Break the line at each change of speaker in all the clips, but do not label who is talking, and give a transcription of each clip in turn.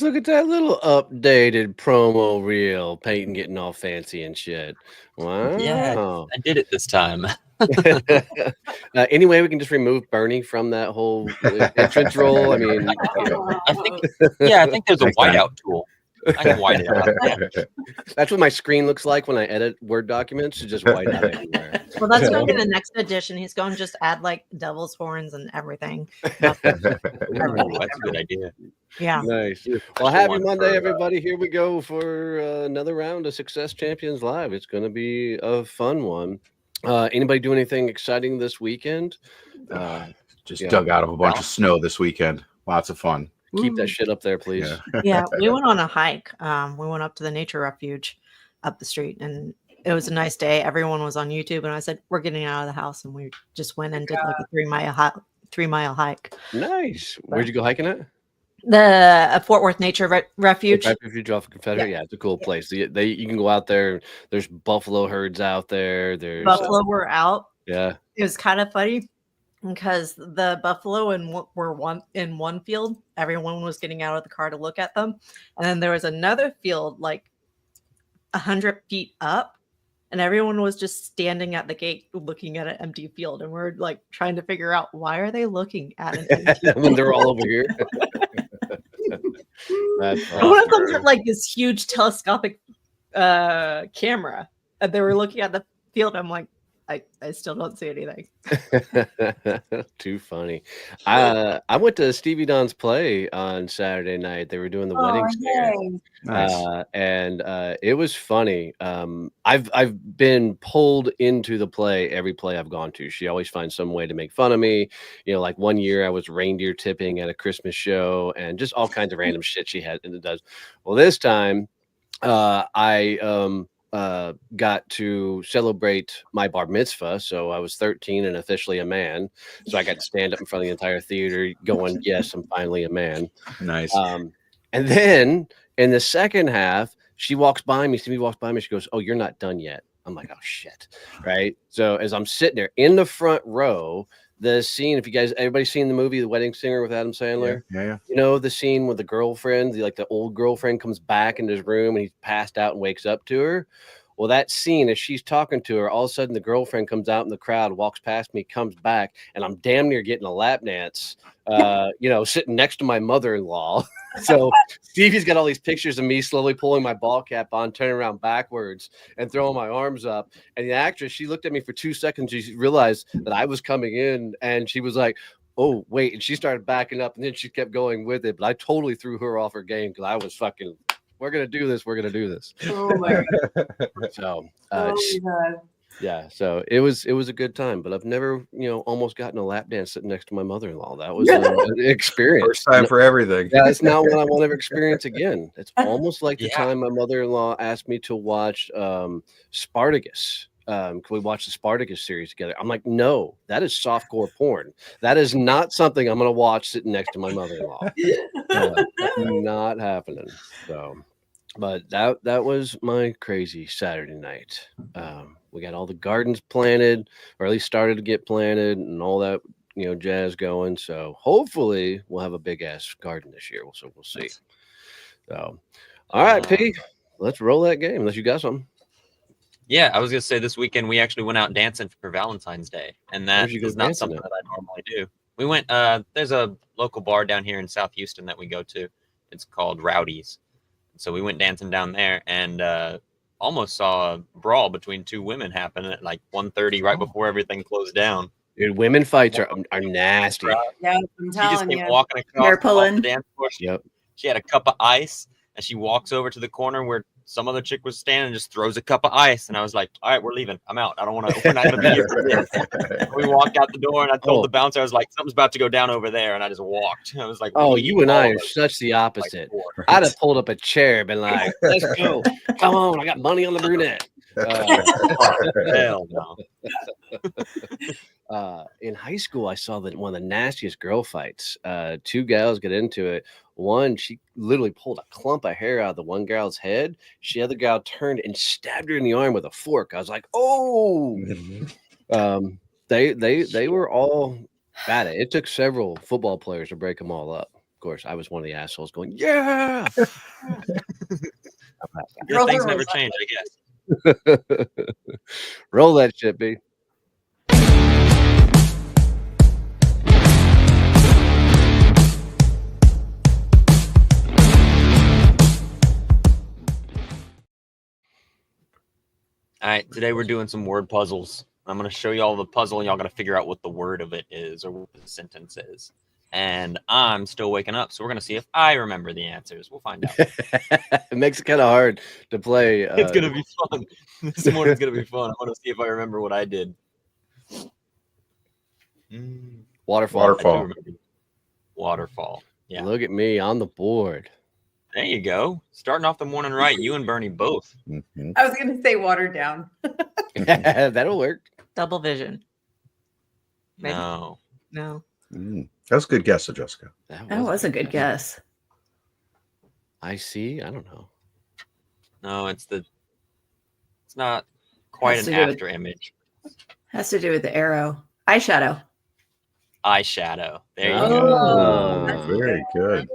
look at that little updated promo reel. Peyton getting all fancy and shit.
Yeah,
Wow.
I did it this time.
Anyway, we can just remove Bernie from that whole entrance role. I mean,
I think there's a whiteout tool. I can white it out. Yeah.
that's what my screen looks like when I edit Word documents. It's just white out everywhere.
Well, that's going to be the next edition. He's going to just add like devil's horns and everything.
That's a good idea.
Yeah.
Nice. Well, happy Monday, everybody. Here we go for another round of Success Champions Live. It's going to be a fun one. Anybody do anything exciting this weekend?
Just dug out of a bunch of snow this weekend. Lots of fun.
Keep that shit up there, please.
Yeah, we went on a hike. We went up to the nature refuge up the street, and it was a nice day. Everyone was on YouTube, and I said, "We're getting out of the house," and we just went and did like a 3-mile hike.
Nice. Where'd you go hiking at?
The Fort Worth Nature Refuge.
Refuge off Confederate. Yeah, it's a cool place. You can go out there. There's buffalo herds out there. There's
buffalo were out.
Yeah,
it was kind of funny because the buffalo were in one field. Everyone was getting out of the car to look at them, and then there was another field like 100 feet up, and everyone was just standing at the gate looking at an empty field, and we're like trying to figure out why are they looking at an empty field
when they're all over here.
That's awesome. One of them had like this huge telescopic camera, and they were looking at the field. I'm like, I still don't see anything.
Too funny. I went to Stevie Don's play on Saturday night. They were doing the wedding scare. Nice. And it was funny. I've been pulled into the play every play I've gone to. She always finds some way to make fun of me. You know, like one year I was reindeer tipping at a Christmas show and just all kinds of random shit she had and it does. Well, this time I got to celebrate my bar mitzvah. So I was 13 and officially a man. So I got to stand up in front of the entire theater going, yes, I'm finally a man.
Nice.
And then in the second half, she walks by me, Stevie walks by me. She goes, oh, you're not done yet. I'm like, oh shit. Right. So as I'm sitting there in the front row, the scene, if you guys, everybody seen the movie, The Wedding Singer with Adam Sandler?
Yeah.
You know, the scene with the girlfriend, the old girlfriend comes back into his room and he's passed out and wakes up to her. Well, that scene, as she's talking to her, all of a sudden the girlfriend comes out in the crowd, walks past me, comes back, and I'm damn near getting a lap dance, sitting next to my mother-in-law. So Stevie's got all these pictures of me slowly pulling my ball cap on, turning around backwards and throwing my arms up. And the actress, she looked at me for 2 seconds. She realized that I was coming in and she was like, oh, wait. And she started backing up and then she kept going with it. But I totally threw her off her game because I was fucking, we're going to do this. We're going to do this.
Oh my
God. So, yeah, so it was a good time, but I've never, almost gotten a lap dance sitting next to my mother-in-law. That was an experience.
First time for everything.
Yeah, it's not what I want to ever experience again. It's almost like the time my mother-in-law asked me to watch Spartacus. Can we watch the Spartacus series together? I'm like, no, that is softcore porn. That is not something I'm going to watch sitting next to my mother-in-law. Not happening. So, but that was my crazy Saturday night. We got all the gardens planted, or at least started to get planted, and all that jazz going. So hopefully we'll have a big ass garden this year. So we'll see. So, all right, P, let's roll that game. Unless you got something.
Yeah, I was gonna say this weekend we actually went out dancing for Valentine's Day, and that is not something that I normally do. We went. There's a local bar down here in South Houston that we go to. It's called Rowdy's. So we went dancing down there and almost saw a brawl between two women happen at like 1:30 right before everything closed down.
Dude, women fights are nasty.
Yeah, I'm telling you.
Walking across the dance floor.
Yep.
She had a cup of ice and she walks over to the corner where some other chick was standing and just throws a cup of ice. And I was like, all right, we're leaving. I'm out. I don't want to, we're not going to be here for this. We walked out the door and I told the bouncer, I was like, something's about to go down over there. And I just walked. I was like,
oh, you and I are such the opposite. Like, I'd have pulled up a chair, been like, let's go. Come on. I got money on the brunette. Hell no. In high school, I saw one of the nastiest girl fights. Two gals get into it. One, she literally pulled a clump of hair out of the one gal's head. The other gal turned and stabbed her in the arm with a fork. I was like, oh. They were all bad at it. It took several football players to break them all up. Of course, I was one of the assholes going, yeah.
Your things never change, I guess.
Roll that shit, B.
All right, today we're doing some word puzzles. I'm going to show you all the puzzle, and y'all got to figure out what the word of it is or what the sentence is. And I'm still waking up, so we're going to see if I remember the answers. We'll find out.
It makes it kind of hard to play.
It's going to be fun. This morning's going to be fun. I want to see if I remember what I did.
Waterfall.
Waterfall. Yeah.
Look at me on the board.
There you go. Starting off the morning right. You and Bernie both.
Mm-hmm. I was going to say watered down.
That'll work.
Double vision.
Maybe. No.
That was a good guess, Jessica.
That was a good guess.
I see. I don't know.
No, it's not quite an after image.
Has to do with the arrow. Eyeshadow.
There you go.
Very good.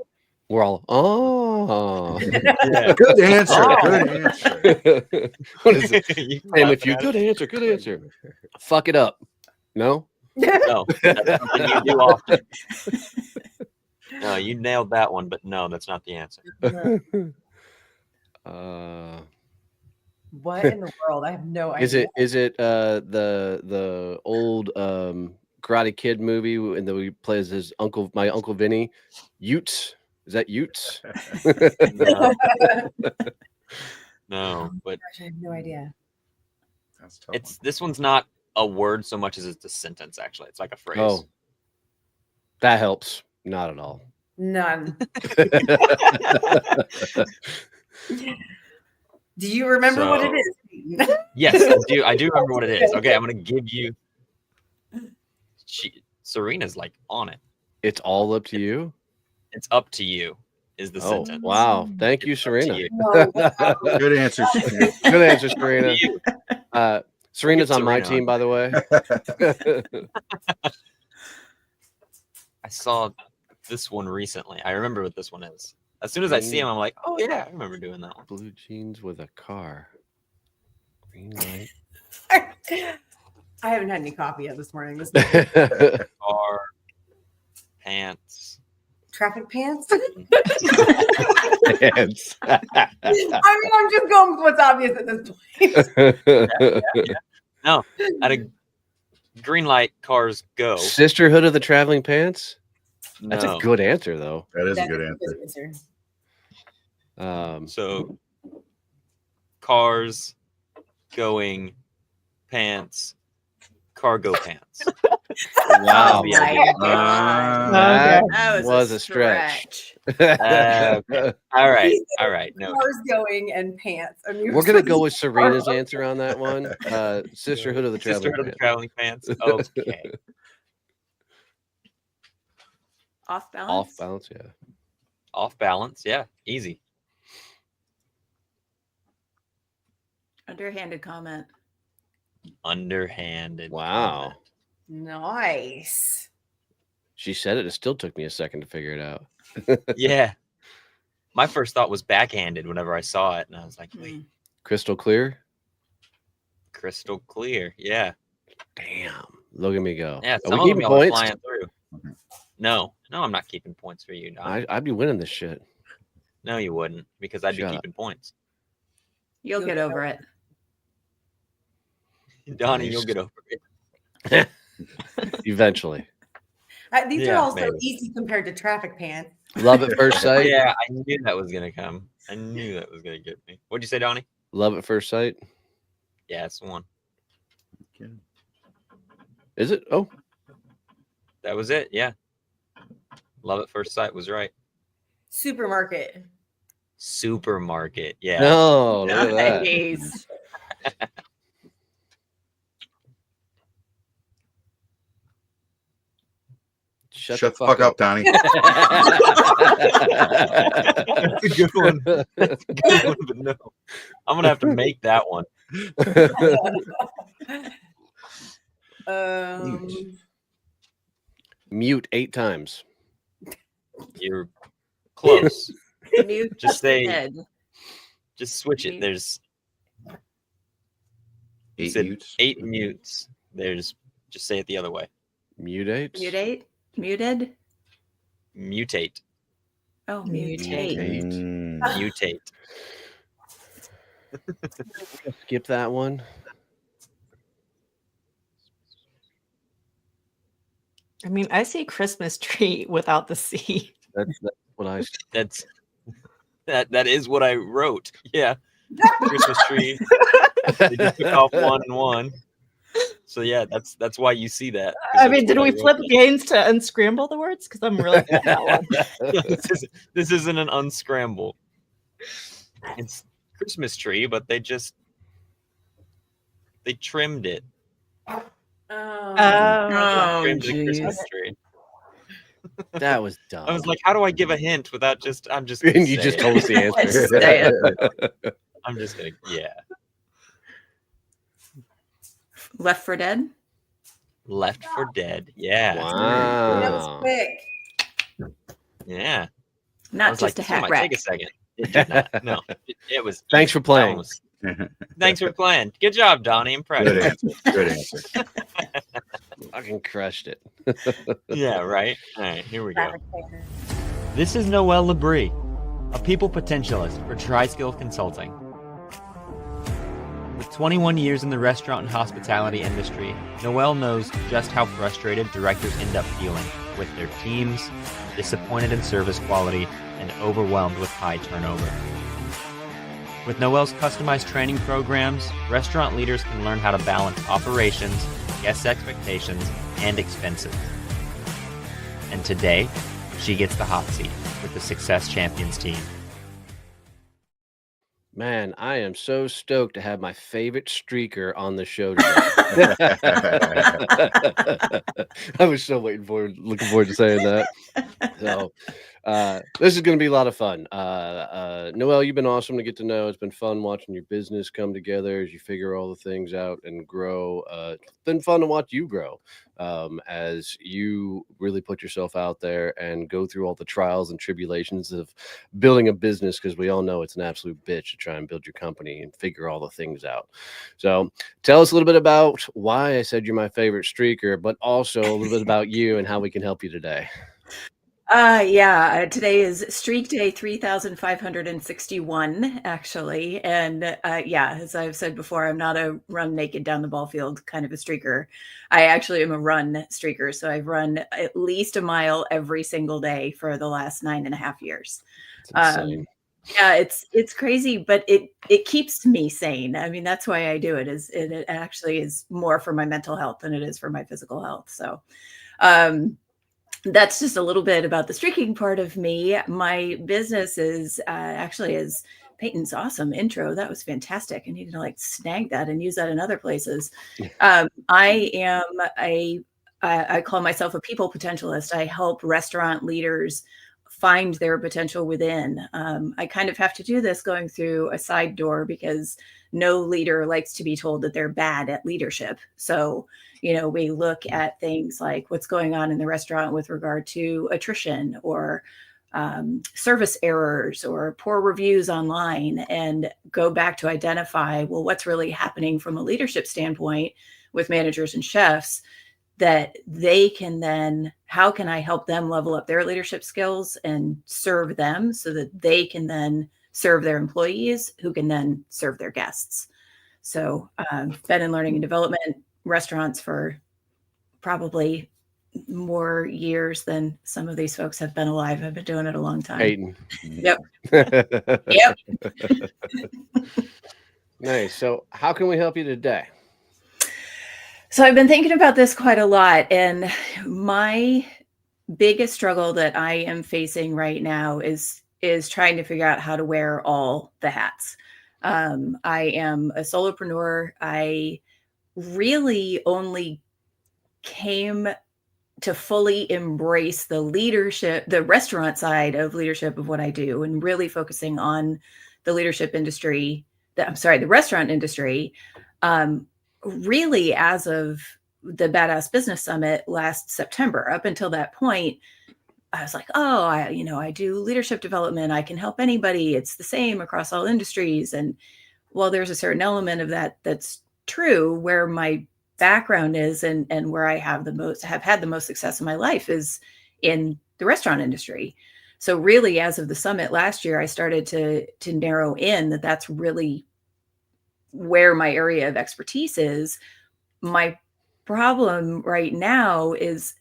We're all,
yeah. Good answer. Good answer.
What is it? And if you good answer. Fuck it up. No?
No, that's something you do often. No, you nailed that one, but no, that's not the answer.
What in the world? I have no idea.
Is it the old Karate Kid movie and that he plays his my uncle Vinny? Utes? Is that Utes?
No, but
gosh, I have no idea.
That's tough.
This one's not a word so much as it's a sentence. Actually, it's like a phrase.
Oh, that helps. Not at all.
None. Do you remember what it is?
Yes, I do. I do remember what it is. Okay, I'm gonna give you. Serena's like on it.
It's all up to you.
It's up to you. Is the sentence?
Wow! Thank you, Serena.
Good answer.
Good answer, Serena. Serena's on my team, by the way.
I saw this one recently. I remember what this one is. As soon as I see him, I'm like, oh yeah, I remember doing that one.
Blue jeans with a car. Green light.
I haven't had any coffee yet this morning.
Car, pants.
Traffic pants?
Pants.
I mean, I'm just going with what's obvious at this point.
Yeah. No, at a green light, cars go.
Sisterhood of the Traveling Pants?
No.
That's a good answer, though.
That is a good answer.
So, cars going, pants, cargo pants.
Wow.
That
was a stretch.
Okay. All right. No.
Cars going and pants.
We're going to go with Serena's answer on that one. Sisterhood of the
Traveling Pants. Okay.
Off balance?
Off balance, yeah.
Off balance, yeah. Easy.
Underhanded comment.
Underhanded.
Wow.
Comment.
Nice.
She said it. It still took me a second to figure it out.
Yeah. My first thought was backhanded whenever I saw it. And I was like, wait.
Crystal clear?
Crystal clear. Yeah.
Damn. Look at me go.
Yeah.
Are we keeping points?
Flying through. No, I'm not keeping points for you, Don.
I'd be winning this shit.
No, you wouldn't, because I'd be keeping points.
You'll get over it.
Donnie, you'll get over it.
Eventually.
These are all so easy compared to traffic pants.
Love at first sight.
Yeah, I knew that was going to come. I knew that was going to get me. What'd you say, Donnie?
Love at first sight.
Yeah, it's the one.
Okay.
Is it? Oh.
That was it. Yeah. Love at first sight was right.
Supermarket.
Yeah.
No, look at that.
Nice.
Shut
the fuck up, Donnie.
That's a good one. That's a good one, but no. I'm gonna have to make that one.
Mute 8 times.
You're close. Just say.
Dead.
Just switch it. There's
8 mutes.
8 mutes. There's. Just say it the other way.
Mutate.
Muted.
Mutate.
Oh, mutate.
Mutate.
Skip that one.
I mean, I see Christmas tree without the C.
That's what I.
That is what I wrote. Yeah. Christmas tree. They just took off 1 and 1. So yeah, that's why you see that.
I mean, did we flip games to unscramble the words? Because I'm really good at that one.
This isn't an unscramble. It's Christmas tree, but they trimmed it. Trimmed the Christmas tree.
That was dumb.
I was like, how do I give a hint without just? I'm just.
And you just told us the answer.
I'm just gonna. Yeah.
Left 4 Dead.
Left 4 Dead. Yeah.
Wow.
That was quick.
Yeah.
Not just a hat rack.
Take a second. It did not. No. It was.
Thanks for playing.
Thanks for playing. Good job, Donnie. Impressive.
Good answer.
Fucking crushed it.
Yeah, right? All right, here we go. This is Noelle Labrie, a people potentialist for Tri-Skill Consulting. With 21 years in the restaurant and hospitality industry, Noelle knows just how frustrated directors end up feeling with their teams, disappointed in service quality, and overwhelmed with high turnover. With Noelle's customized training programs, restaurant leaders can learn how to balance operations, guest expectations, and expenses. And today, she gets the hot seat with the Success Champions team.
Man, I am so stoked to have my favorite streaker on the show today. I was so looking forward to saying that. So this is going to be a lot of fun. Noelle, you've been awesome to get to know. It's been fun watching your business come together as you figure all the things out and grow. It's been fun to watch you grow as you really put yourself out there and go through all the trials and tribulations of building a business, because we all know it's an absolute bitch to try and build your company and figure all the things out. So tell us a little bit about why I said you're my favorite streaker, but also a little bit about you and how we can help you today.
Today is streak day 3,561, actually. And as I've said before, I'm not a run naked down the ball field kind of a streaker. I actually am a run streaker. So I've run at least a mile every single day for the last 9.5 years. It's crazy, but it keeps me sane. I mean, that's why I do it. It actually is more for my mental health than it is for my physical health. So, that's just a little bit about the streaking part of me. My business is is Peyton's awesome intro. That was fantastic. I need to snag that and use that in other places. I call myself a people potentialist. I help restaurant leaders find their potential within. I kind of have to do this going through a side door because no leader likes to be told that they're bad at leadership. So, we look at things like what's going on in the restaurant with regard to attrition or service errors or poor reviews online, and go back to identify, well, what's really happening from a leadership standpoint with managers and chefs that they can then, how can I help them level up their leadership skills and serve them so that they can then serve their employees who can then serve their guests. So been in learning and development restaurants for probably more years than some of these folks have been alive. I've been doing it a long time.
Hayden.
Yep.
Nice. So how can we help you today?
So I've been thinking about this quite a lot, and my biggest struggle that I am facing right now is trying to figure out how to wear all the hats. I am a solopreneur. I really only came to fully embrace the leadership, the restaurant side of leadership of what I do, and really focusing on the leadership industry, the restaurant industry, really as of the Badass Business Summit last September. Up until that point, I was like, oh, I do leadership development. I can help anybody. It's the same across all industries. And well, there's a certain element of that that's true, where my background is and where I have had the most success in my life is in the restaurant industry. So really, as of the summit last year, I started to narrow in that that's really where my area of expertise is. My problem right now is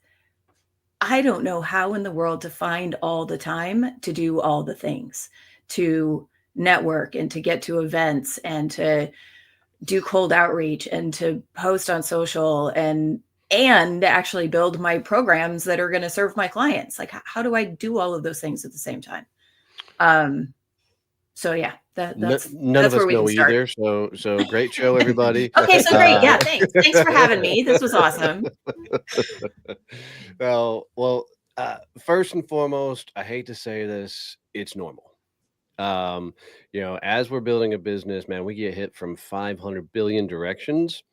I don't know how in the world to find all the time to do all the things, to network and to get to events and to do cold outreach and to post on social and actually build my programs that are going to serve my clients. Like, how do I do all of those things at the same time? So yeah, that's
none of us
where we
know
can start.
either. So great show, everybody.
Okay, so great. Yeah, thanks for having me. This was awesome.
Well, first and foremost, I hate to say this, it's normal. As we're building a business, man, we get hit from 500 billion directions,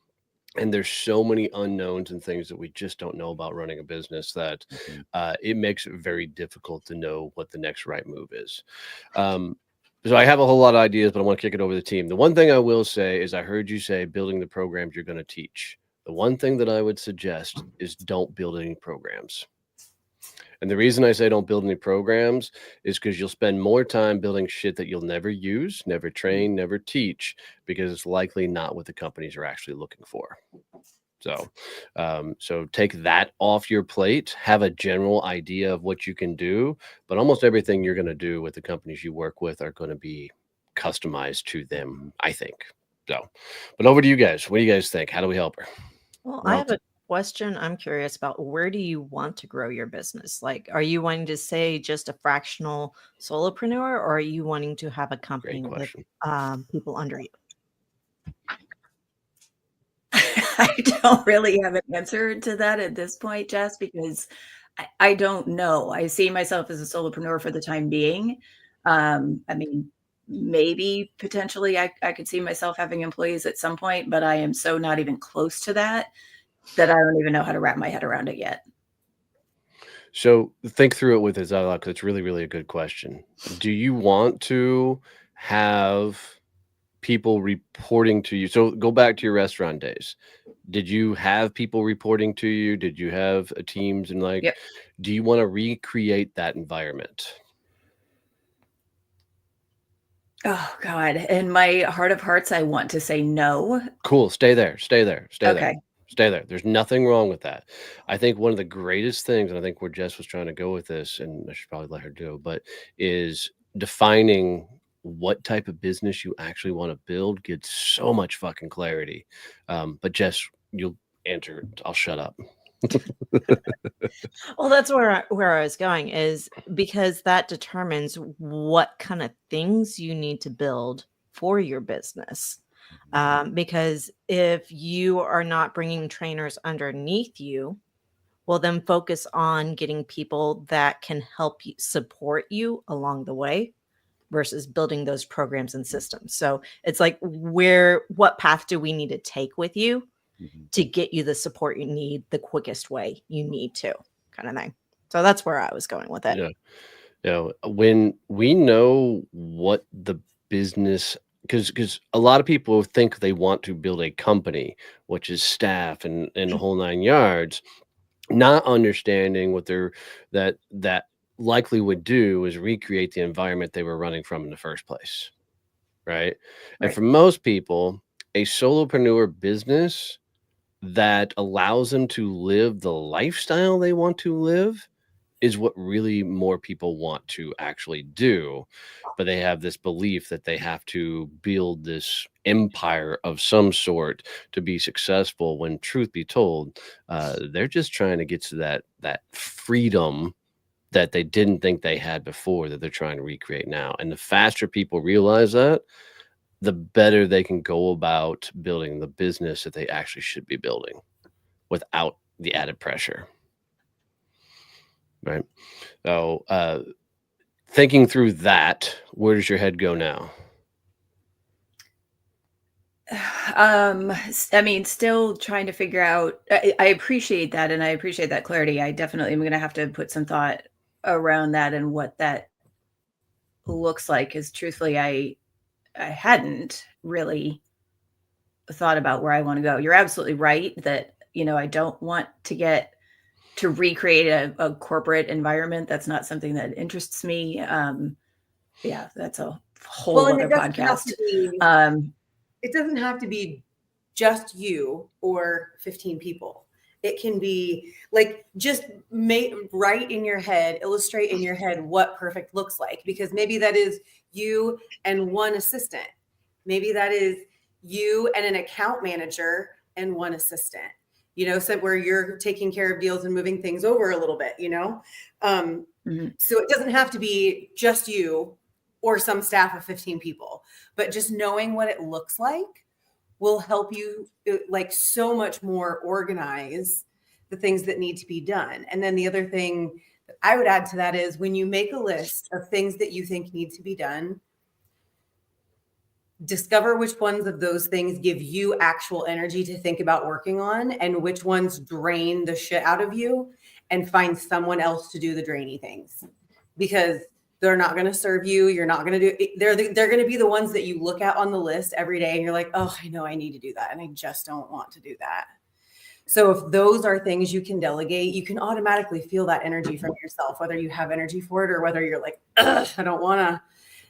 and there's so many unknowns and things that we just don't know about running a business that it makes it very difficult to know what the next right move is. So I have a whole lot of ideas, but I want to kick it over to the team. The one thing I will say is I heard you say building the programs you're going to teach. The one thing that I would suggest is don't build any programs. And the reason I say don't build any programs is because you'll spend more time building shit that you'll never use, never train, never teach, because it's likely not what the companies are actually looking for. So take that off your plate, have a general idea of what you can do, but almost everything you're going to do with the companies you work with are going to be customized to them, I think. So, but over to you guys. What do you guys think? How do we help her?
Well, I have a question. I'm curious about, where do you want to grow your business? Like, are you wanting to say just a fractional solopreneur, or are you wanting to have a company with people under you?
I don't really have an answer to that at this point, Jess, because I don't know. I see myself as a solopreneur for the time being. I mean, maybe potentially I could see myself having employees at some point, but I am so not even close to that I don't even know how to wrap my head around it yet.
So think through it with us, because it's really, really a good question. Do you want to have people reporting to you? So go back to your restaurant days. Did you have people reporting to you? Did you have teams? And
Yep.
Do you want to recreate that environment?
Oh God. In my heart of hearts, I want to say no.
Cool. Stay there.
Okay.
Stay there. There's nothing wrong with that. I think one of the greatest things, and I think where Jess was trying to go with this, and I should probably let her do, but is defining what type of business you actually want to build gets so much fucking clarity. But Jess, you'll answer. I'll shut up.
Well, that's where I was going, is because that determines what kind of things you need to build for your business. Because if you are not bringing trainers underneath you, well, then focus on getting people that can help you, support you along the way, versus building those programs and systems. So it's like, what path do we need to take with you to get you the support you need the quickest way you need to, kind of thing. So that's where I was going with it.
Yeah. When we know what the business, because a lot of people think they want to build a company, which is staff and the whole 9 yards, not understanding what that likely would do is recreate the environment they were running from in the first place. Right. And for most people, a solopreneur business that allows them to live the lifestyle they want to live is what really more people want to actually do. But they have this belief that they have to build this empire of some sort to be successful, when truth be told, they're just trying to get to that freedom that they didn't think they had before, that they're trying to recreate now. And the faster people realize that, the better they can go about building the business that they actually should be building without the added pressure. Right. So thinking through that, where does your head go now?
I mean, still trying to figure out, I appreciate that. And I appreciate that clarity. I definitely am going to have to put some thought around that and what that looks like, because truthfully, I hadn't really thought about where I want to go. You're absolutely right that, I don't want to recreate a corporate environment. That's not something that interests me. Yeah, that's a whole other podcast.
It doesn't have to be just you or 15 people. It can be like, just write in your head, illustrate in your head what perfect looks like, because maybe that is you and one assistant. Maybe that is you and an account manager and one assistant, so where you're taking care of deals and moving things over a little bit, So it doesn't have to be just you or some staff of 15 people, but just knowing what it looks like will help you like so much more organize the things that need to be done. And then the other thing that I would add to that is, when you make a list of things that you think need to be done, discover which ones of those things give you actual energy to think about working on, and which ones drain the shit out of you, and find someone else to do the drainy things, because they're not going to serve you. You're not going to do it. They're going to be the ones that you look at on the list every day and you're like, oh, I know I need to do that, and I just don't want to do that. So if those are things you can delegate, you can automatically feel that energy from yourself, whether you have energy for it or whether you're like, ugh, I don't want to,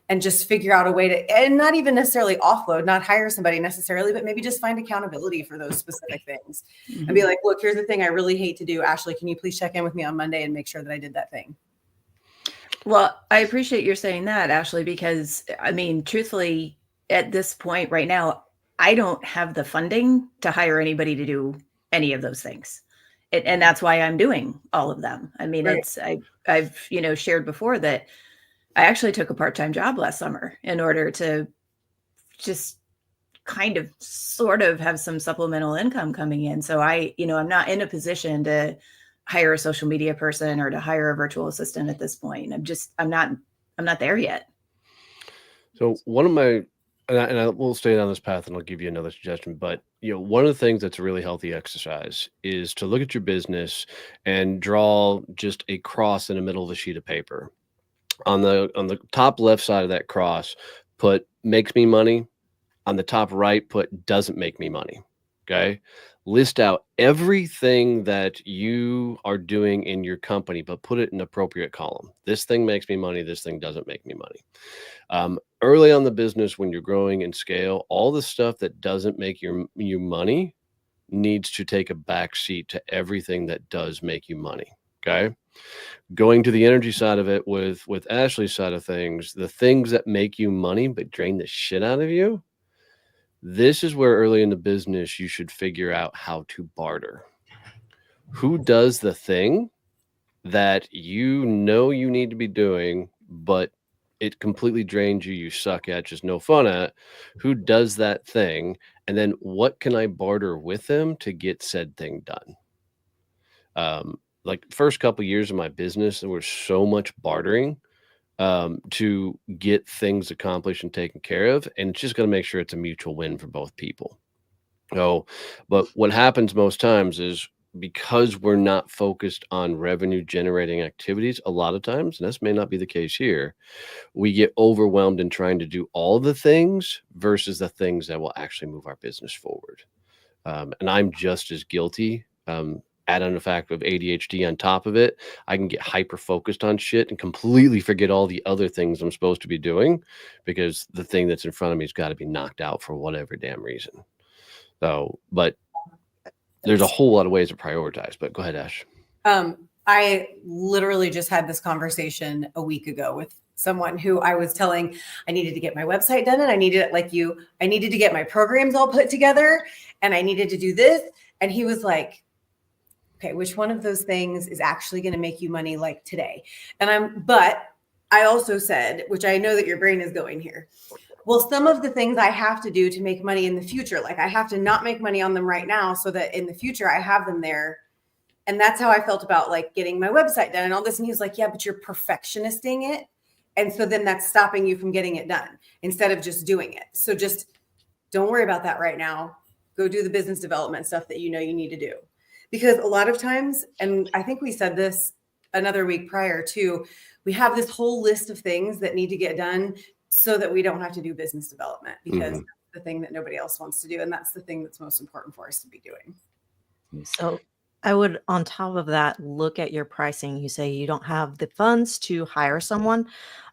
and just figure out a way to, and not even necessarily offload, not hire somebody necessarily, but maybe just find accountability for those specific things and be like, look, here's the thing I really hate to do. Ashley, can you please check in with me on Monday and make sure that I did that thing?
Well, I appreciate your saying that, Ashley, because truthfully, at this point right now, I don't have the funding to hire anybody to do any of those things. And that's why I'm doing all of them. Right. I've shared before that I actually took a part-time job last summer in order to just kind of sort of have some supplemental income coming in. So I'm not in a position to hire a social media person or to hire a virtual assistant at this point. I'm not there yet.
So one of my, and I will stay down this path and I'll give you another suggestion, but one of the things that's a really healthy exercise is to look at your business and draw just a cross in the middle of a sheet of paper. On the top left side of that cross, put makes me money. On the top right, put doesn't make me money. Okay. List out everything that you are doing in your company, but put it in an appropriate column. This thing makes me money. This thing doesn't make me money. Early on the business, when you're growing in scale, all the stuff that doesn't make you money needs to take a back seat to everything that does make you money. Okay. Going to the energy side of it with Ashley's side of things, the things that make you money but drain the shit out of you, this is where early in the business you should figure out how to barter. Who does the thing that you need to be doing, but it completely drains you, you suck at, just no fun at? Who does that thing? And then what can I barter with them to get said thing done? Like first couple of years of my business, there was so much bartering to get things accomplished and taken care of. And it's just going to make sure it's a mutual win for both people. But what happens most times is, because we're not focused on revenue generating activities, a lot of times, and this may not be the case here, we get overwhelmed in trying to do all the things versus the things that will actually move our business forward. And I'm just as guilty. Add on the fact of ADHD on top of it, I can get hyper focused on shit and completely forget all the other things I'm supposed to be doing, because the thing that's in front of me has got to be knocked out for whatever damn reason. So, but there's a whole lot of ways to prioritize, but go ahead, Ash.
I literally just had this conversation a week ago with someone who I was telling I needed to get my website done, and I needed to get my programs all put together, and I needed to do this. And he was like, okay, which one of those things is actually going to make you money like today? But I also said, which I know that your brain is going here, well, some of the things I have to do to make money in the future, like I have to not make money on them right now so that in the future I have them there. And that's how I felt about like getting my website done and all this. And he was like, yeah, but you're perfectionisting it. And so then that's stopping you from getting it done instead of just doing it. So just don't worry about that right now. Go do the business development stuff that you know you need to do. Because a lot of times, and I think we said this another week prior to, we have this whole list of things that need to get done so that we don't have to do business development, because that's the thing that nobody else wants to do. And that's the thing that's most important for us to be doing.
So I would, on top of that, look at your pricing. You say you don't have the funds to hire someone.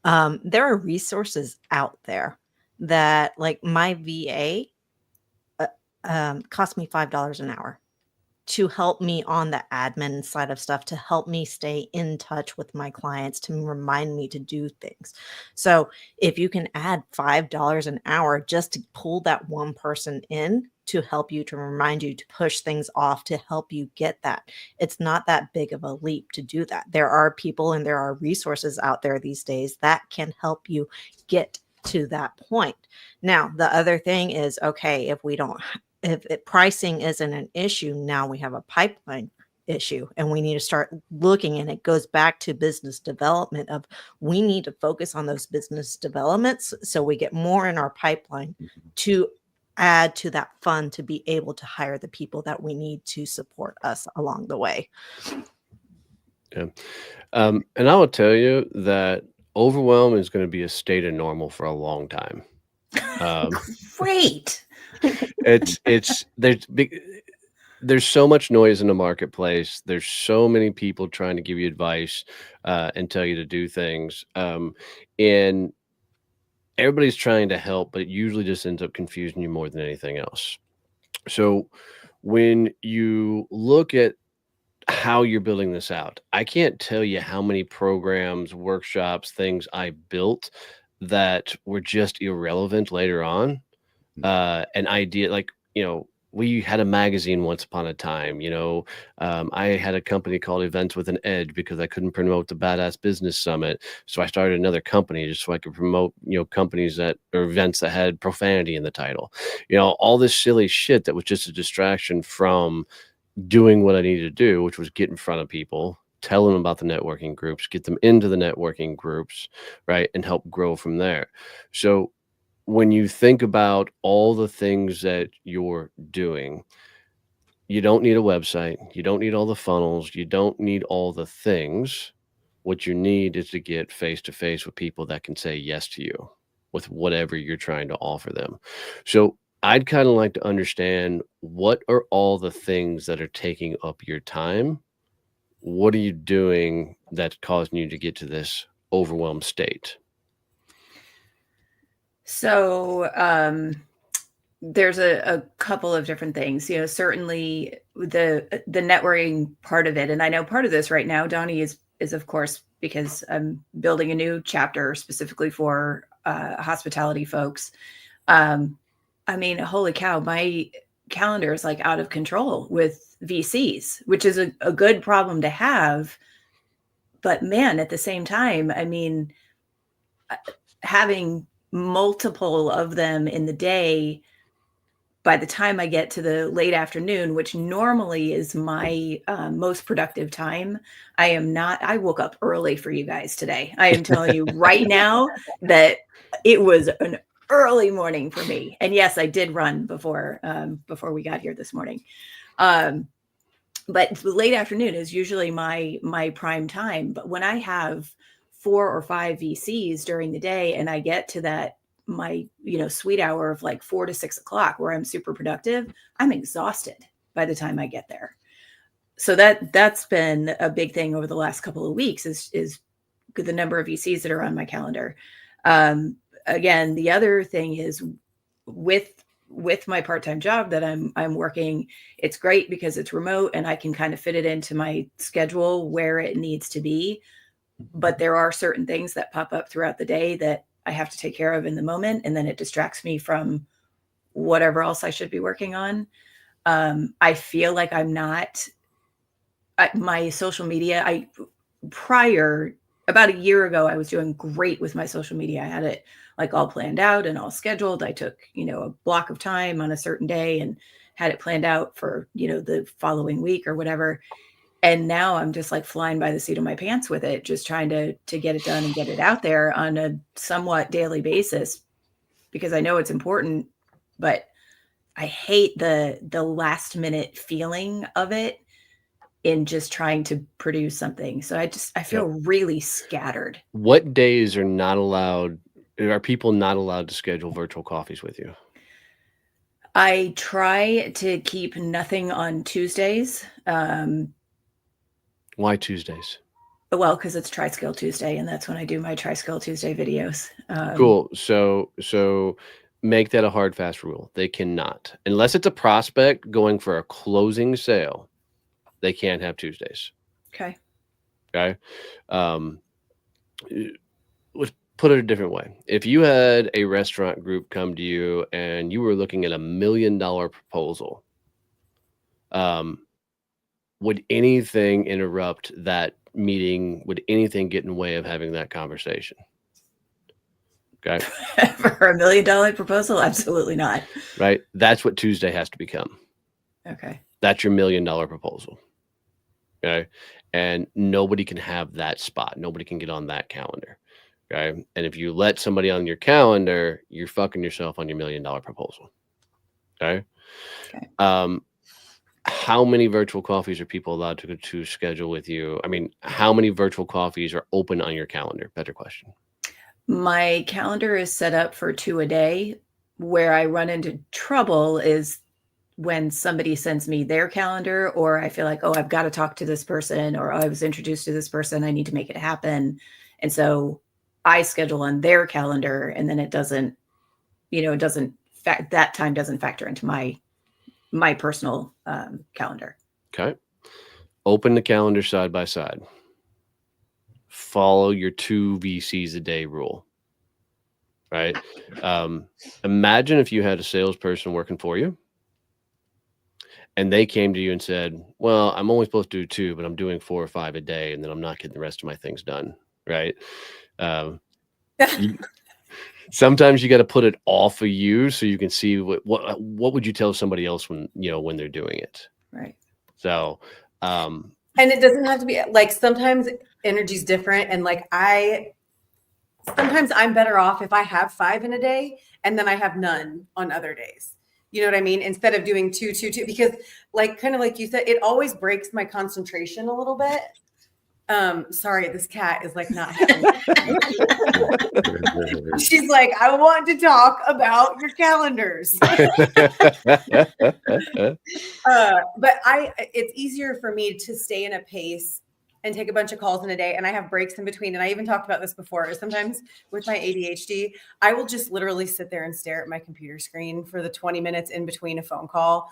There are resources out there that, like my VA, cost me $5 an hour to help me on the admin side of stuff, to help me stay in touch with my clients, to remind me to do things. So if you can add $5 an hour just to pull that one person in to help you, to remind you, to push things off, to help you get that, it's not that big of a leap to do that. There are people and there are resources out there these days that can help you get to that point. Now, the other thing is, okay, if pricing isn't an issue, now we have a pipeline issue, and we need to start looking, and it goes back to business development of, we need to focus on those business developments so we get more in our pipeline to add to that fund to be able to hire the people that we need to support us along the way.
Yeah. And I will tell you that overwhelm is going to be a state of normal for a long time.
Great.
There's so much noise in the marketplace. There's so many people trying to give you advice and tell you to do things. And everybody's trying to help, but it usually just ends up confusing you more than anything else. So when you look at how you're building this out, I can't tell you how many programs, workshops, things I built that were just irrelevant later on. An idea, like, we had a magazine once upon a time. I had a company called Events with an Edge because I couldn't promote the Badass Business Summit. So I started another company just so I could promote, companies or events that had profanity in the title. All this silly shit that was just a distraction from doing what I needed to do, which was get in front of people, tell them about the networking groups, get them into the networking groups, right, and help grow from there. So when you think about all the things that you're doing, you don't need a website. You don't need all the funnels. You don't need all the things. What you need is to get face-to-face with people that can say yes to you with whatever you're trying to offer them. So I'd kind of like to understand, what are all the things that are taking up your time? What are you doing that's causing you to get to this overwhelmed state?
So there's a couple of different things. Certainly the networking part of it, and I know part of this right now, Donnie, is of course because I'm building a new chapter specifically for hospitality folks. Holy cow, my calendar is like out of control with VCs, which is a good problem to have. But man, at the same time, having multiple of them in the day, by the time I get to the late afternoon, which normally is my most productive time, I woke up early for you guys today. I am telling you right now that it was an early morning for me. And yes, I did run before we got here this morning. But the late afternoon is usually my prime time. But when I have 4 or 5 VCs during the day, and I get to that, my sweet hour of like 4 to 6 o'clock where I'm super productive, I'm exhausted by the time I get there. So that's been a big thing over the last couple of weeks is the number of VCs that are on my calendar. Again, the other thing is with my part-time job that I'm working, it's great because it's remote and I can kind of fit it into my schedule where it needs to be. But there are certain things that pop up throughout the day that I have to take care of in the moment, and then it distracts me from whatever else I should be working on. I feel like I'm not my social media. About a year ago, I was doing great with my social media. I had it like all planned out and all scheduled. I took, a block of time on a certain day and had it planned out for, the following week or whatever. And now I'm just like flying by the seat of my pants with it, just trying to get it done and get it out there on a somewhat daily basis, because I know it's important, but I hate the last minute feeling of it. in just trying to produce something. So I feel really scattered.
What days are not allowed? Are people not allowed to schedule virtual coffees with you?
I try to keep nothing on Tuesdays.
Why Tuesdays?
Well, because it's Tri-Skill Tuesday, and that's when I do my Tri-Skill Tuesday videos.
Cool. So make that a hard, fast rule. They cannot, unless it's a prospect going for a closing sale. They can't have Tuesdays.
Okay.
Okay. Let's put it a different way. If you had a restaurant group come to you and you were looking at $1 million proposal, would anything interrupt that meeting? Would anything get in the way of having that conversation? Okay.
For $1 million proposal? Absolutely not.
Right. That's what Tuesday has to become.
Okay.
That's your $1 million proposal. Okay. And nobody can have that spot. Nobody can get on that calendar. Okay. And if you let somebody on your calendar, you're fucking yourself on your $1 million proposal. Okay.
Okay.
How many virtual coffees are people allowed to schedule with you? I mean, how many virtual coffees are open on your calendar? Better question.
My calendar is set up for 2 a day. Where I run into trouble is when somebody sends me their calendar, or I feel like, oh, I've got to talk to this person, or I was introduced to this person, I need to make it happen. And so I schedule on their calendar, and then it doesn't, that time doesn't factor into my personal calendar.
Okay. Open the calendar side by side. Follow your 2 VCs a day rule. Right. Imagine if you had a salesperson working for you and they came to you and said, well, I'm only supposed to do 2, but I'm doing 4 or 5 a day, and then I'm not getting the rest of my things done. Right. Sometimes you got to put it off of you so you can see what would you tell somebody else when they're doing it.
Right.
So,
and it doesn't have to be like, sometimes energy's different. And like, sometimes I'm better off if I have 5 in a day and then I have none on other days. You know what I mean? Instead of doing 2, because like, kind of like you said, it always breaks my concentration a little bit. Sorry, this cat is like not having it. She's like, I want to talk about your calendars. But it's easier for me to stay in a pace and take a bunch of calls in a day. And I have breaks in between. And I even talked about this before. Sometimes with my ADHD, I will just literally sit there and stare at my computer screen for the 20 minutes in between a phone call.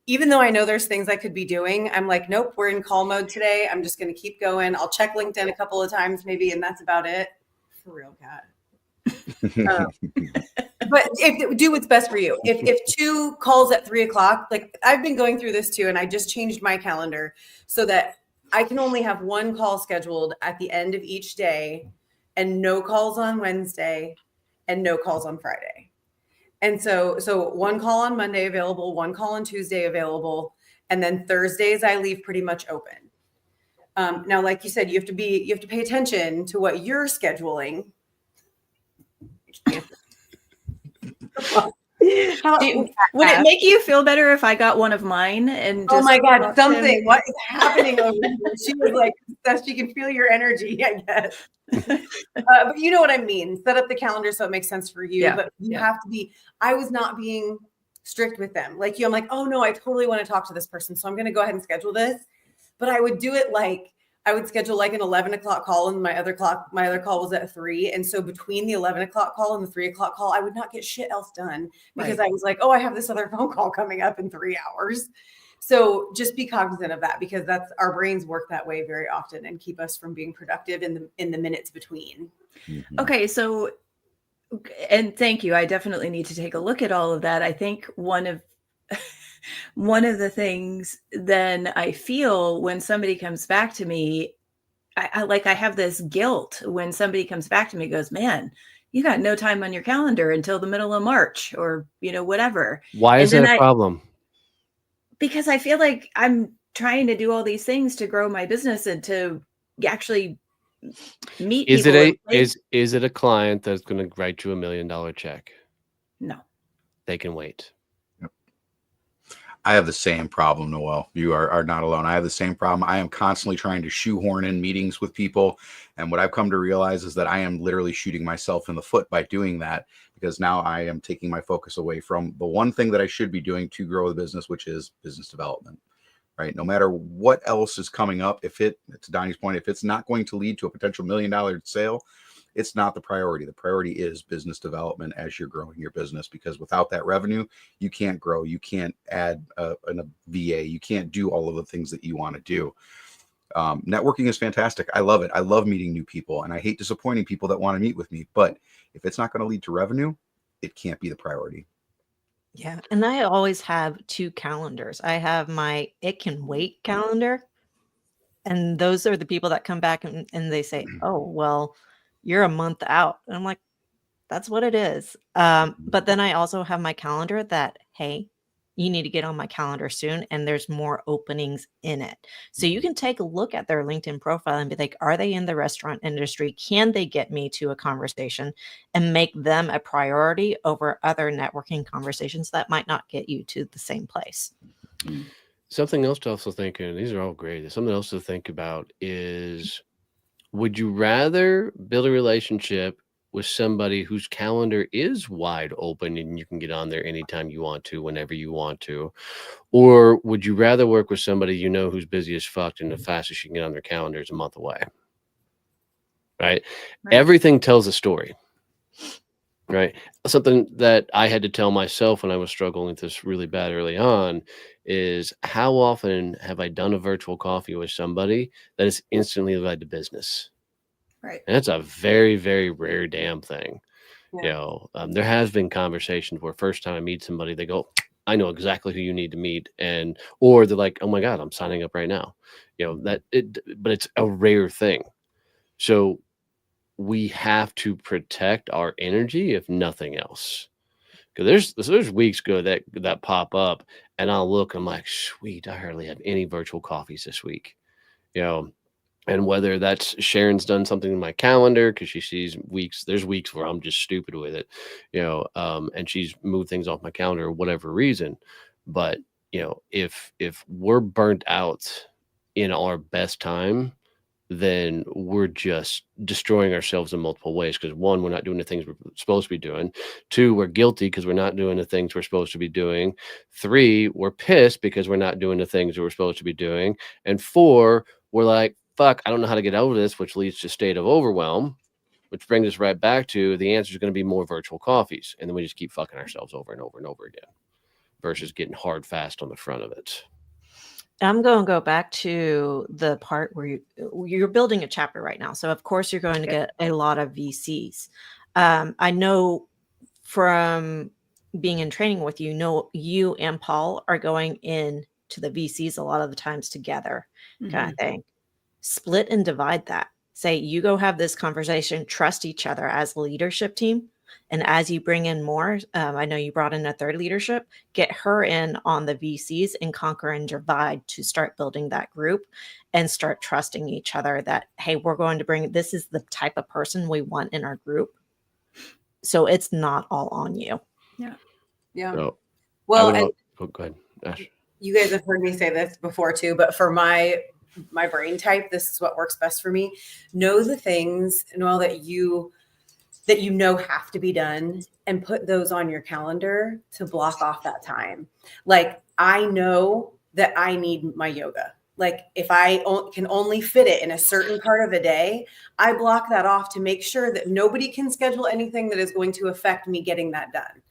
Even though I know there's things I could be doing, I'm like, nope, we're in call mode today. I'm just going to keep going. I'll check LinkedIn a couple of times maybe, and that's about it. For real, cat. But do what's best for you. If 2 calls at 3 o'clock, like I've been going through this too, and I just changed my calendar so that I can only have 1 call scheduled at the end of each day, and no calls on Wednesday and no calls on Friday. And so 1 call on Monday available, 1 call on Tuesday available, and then Thursdays I leave pretty much open. Now, like you said, you have to pay attention to what you're scheduling.
Would it make you feel better if I got one of mine and
oh my God, something, what is happening over here? She was like, she can feel your energy, I guess. But you know what I mean? Set up the calendar so it makes sense for you. Yeah. But you have to be, I was not being strict with them. Like you, I'm like, oh no, I totally want to talk to this person. So I'm going to go ahead and schedule this. But I would do it like, I would schedule like an 11 o'clock call, and my other call was at 3. And so between the 11 o'clock call and the 3 o'clock call, I would not get shit else done because I was like, oh, I have this other phone call coming up in 3 hours. So just be cognizant of that, because that's, our brains work that way very often and keep us from being productive in the minutes between.
Mm-hmm. Okay. So, and thank you. I definitely need to take a look at all of that. I think one of the things then I feel when somebody comes back to me, I have this guilt when somebody comes back to me and goes, man, you got no time on your calendar until the middle of March, or, whatever.
Why is that a problem?
Because I feel like I'm trying to do all these things to grow my business and to actually meet people.
Is it a client that's going to write you $1 million check?
No.
They can wait.
I have the same problem, Noel. You are not alone. I have the same problem. I am constantly trying to shoehorn in meetings with people. And what I've come to realize is that I am literally shooting myself in the foot by doing that, because now I am taking my focus away from the one thing that I should be doing to grow the business, which is business development, right? No matter what else is coming up, to Donnie's point, if it's not going to lead to a potential $1 million sale, it's not the priority. The priority is business development as you're growing your business, because without that revenue, you can't grow. You can't add a VA. You can't do all of the things that you want to do. Networking is fantastic. I love it. I love meeting new people, and I hate disappointing people that want to meet with me. But if it's not going to lead to revenue, it can't be the priority.
Yeah. And I always have 2 calendars. I have my it can wait calendar. And those are the people that come back and they say, oh, well, you're a month out. And I'm like, that's what it is. But then I also have my calendar that, hey, you need to get on my calendar soon. And there's more openings in it. So you can take a look at their LinkedIn profile and be like, are they in the restaurant industry? Can they get me to a conversation and make them a priority over other networking conversations that might not get you to the same place?
Something else to also think, and these are all great, something else to think about is, would you rather build a relationship with somebody whose calendar is wide open and you can get on there anytime you want to, whenever you want to? Or would you rather work with somebody who's busy as fuck and the fastest you can get on their calendar is a month away? Right? Everything tells a story. Right. Something that I had to tell myself when I was struggling with this really bad early on is, how often have I done a virtual coffee with somebody that has instantly led to business?
Right.
And that's a very, very rare damn thing.
Yeah.
There has been conversations where first time I meet somebody, they go, I know exactly who you need to meet. Or they're like, oh my God, I'm signing up right now. But it's a rare thing. So we have to protect our energy, if nothing else. Because there's weeks go that pop up, and I'll look, I'm like, sweet, I hardly have any virtual coffees this week. And whether that's Sharon's done something in my calendar because she sees there's weeks where I'm just stupid with it, and she's moved things off my calendar or whatever reason. But if we're burnt out in our best time, then we're just destroying ourselves in multiple ways. Because 1, we're not doing the things we're supposed to be doing. 2, we're guilty because we're not doing the things we're supposed to be doing. 3, we're pissed because we're not doing the things that we're supposed to be doing. And 4, we're like, fuck, I don't know how to get over this, which leads to a state of overwhelm, which brings us right back to the answer is going to be more virtual coffees. And then we just keep fucking ourselves over and over and over again versus getting hard fast on the front of it.
I'm going to go back to the part where you're building a chapter right now. So, of course, you're going to get a lot of VCs. I know from being in training with you and Paul are going in to the VCs a lot of the times together, kind of thing. Split and divide that. Say, you go have this conversation, trust each other as a leadership team. And as you bring in more, I know you brought in a third leadership, get her in on the VCs and conquer and divide to start building that group and start trusting each other that, hey, we're going to this is the type of person we want in our group. So it's not all on you.
Yeah.
Yeah.
So,
well,
go ahead, Ash.
You guys have heard me say this before too, but for my brain type, this is what works best for me. Know the things, Noel, that you have to be done, and put those on your calendar to block off that time. Like, I know that I need my yoga. Like, if I can only fit it in a certain part of a day, I block that off to make sure that nobody can schedule anything that is going to affect me getting that done.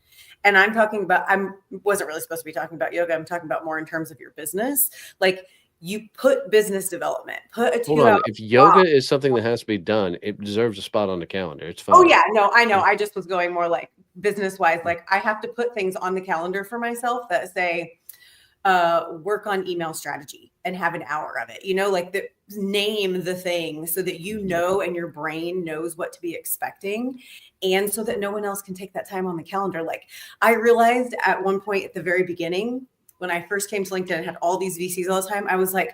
And I'm talking about, I wasn't really supposed to be talking about yoga. I'm talking about more in terms of your business. Like, you put business development, put a 2
Hold on. If yoga is something that has to be done, it deserves a spot on the calendar. It's fine.
Oh yeah, no, I know. I just was going more like business wise. Like, I have to put things on the calendar for myself that say, work on email strategy and have an hour of it, like name the thing so that and your brain knows what to be expecting. And so that no one else can take that time on the calendar. Like, I realized at one point at the very beginning, when I first came to LinkedIn and had all these VCs all the time, I was like,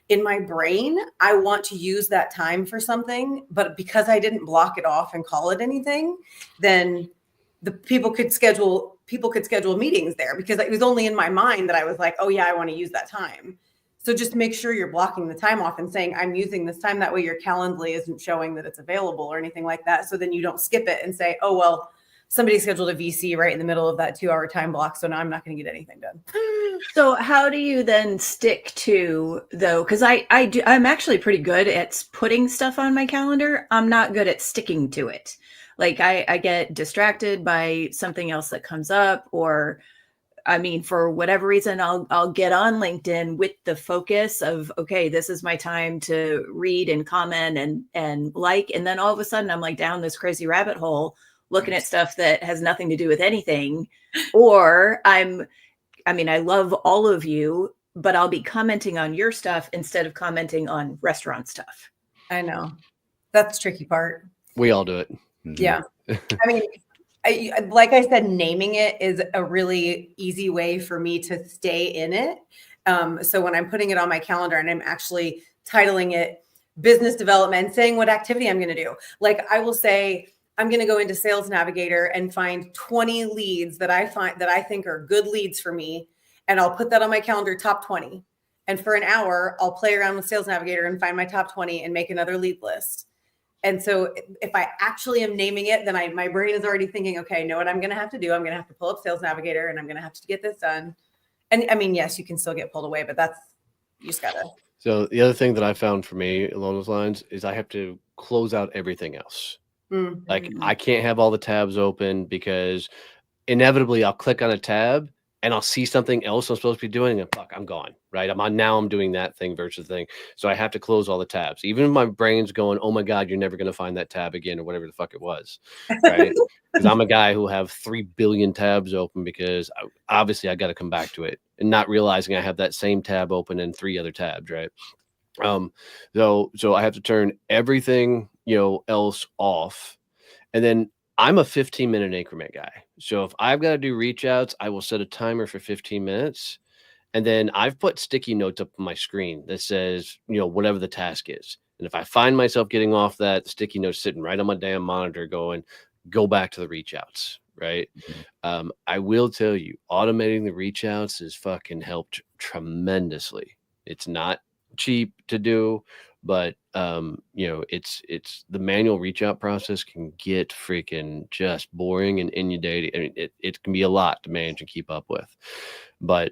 in my brain, I want to use that time for something, but because I didn't block it off and call it anything, then the people could schedule people could schedule meetings there, because it was only in my mind that I was like, oh yeah, I want to use that time. So just make sure you're blocking the time off and saying, I'm using this time. That way your Calendly isn't showing that it's available or anything like that. So then you don't skip it and say, oh, well, somebody scheduled a VC right in the middle of that 2-hour time block, so now I'm not going to get anything done.
So how do you then stick to, though? Because I'm actually pretty good at putting stuff on my calendar. I'm not good at sticking to it. Like I get distracted by something else that comes up, or I mean, for whatever reason, I'll get on LinkedIn with the focus of, okay, this is my time to read and comment and like, and then all of a sudden I'm like down this crazy rabbit hole looking at stuff that has nothing to do with anything. Or I love all of you, but I'll be commenting on your stuff instead of commenting on restaurant stuff.
I know. That's the tricky part.
We all do it.
Yeah. I mean, like I said, naming it is a really easy way for me to stay in it. So when I'm putting it on my calendar and I'm actually titling it business development, saying what activity I'm going to do, like I will say, I'm going to go into Sales Navigator and find 20 leads that I think are good leads for me. And I'll put that on my calendar, top 20. And for an hour, I'll play around with Sales Navigator and find my top 20 and make another lead list. And so if I actually am naming it, then my brain is already thinking, okay, I know what I'm going to have to do. I'm going to have to pull up Sales Navigator and I'm going to have to get this done. And I mean, yes, you can still get pulled away, but you just got to.
So the other thing that I found for me along those lines is I have to close out everything else. Mm-hmm. Like I can't have all the tabs open, because inevitably I'll click on a tab and I'll see something else I'm supposed to be doing, and fuck, I'm gone, right? I'm doing that thing versus thing. So I have to close all the tabs. Even if my brain's going, oh my God, you're never going to find that tab again, or whatever the fuck it was, right? Because I'm a guy who have 3 billion tabs open, because obviously I got to come back to it, and not realizing I have that same tab open in 3 other tabs, right? So I have to turn everything, else off. And then I'm a 15-minute increment guy. So if I've got to do reach outs, I will set a timer for 15 minutes. And then I've put sticky notes up on my screen that says, whatever the task is. And if I find myself getting off that, sticky note sitting right on my damn monitor going, go back to the reach outs, right? Mm-hmm. I will tell you, automating the reach outs has fucking helped tremendously. It's not cheap to do, but it's the manual reach out process can get freaking just boring and inundating. I mean, it can be a lot to manage and keep up with, but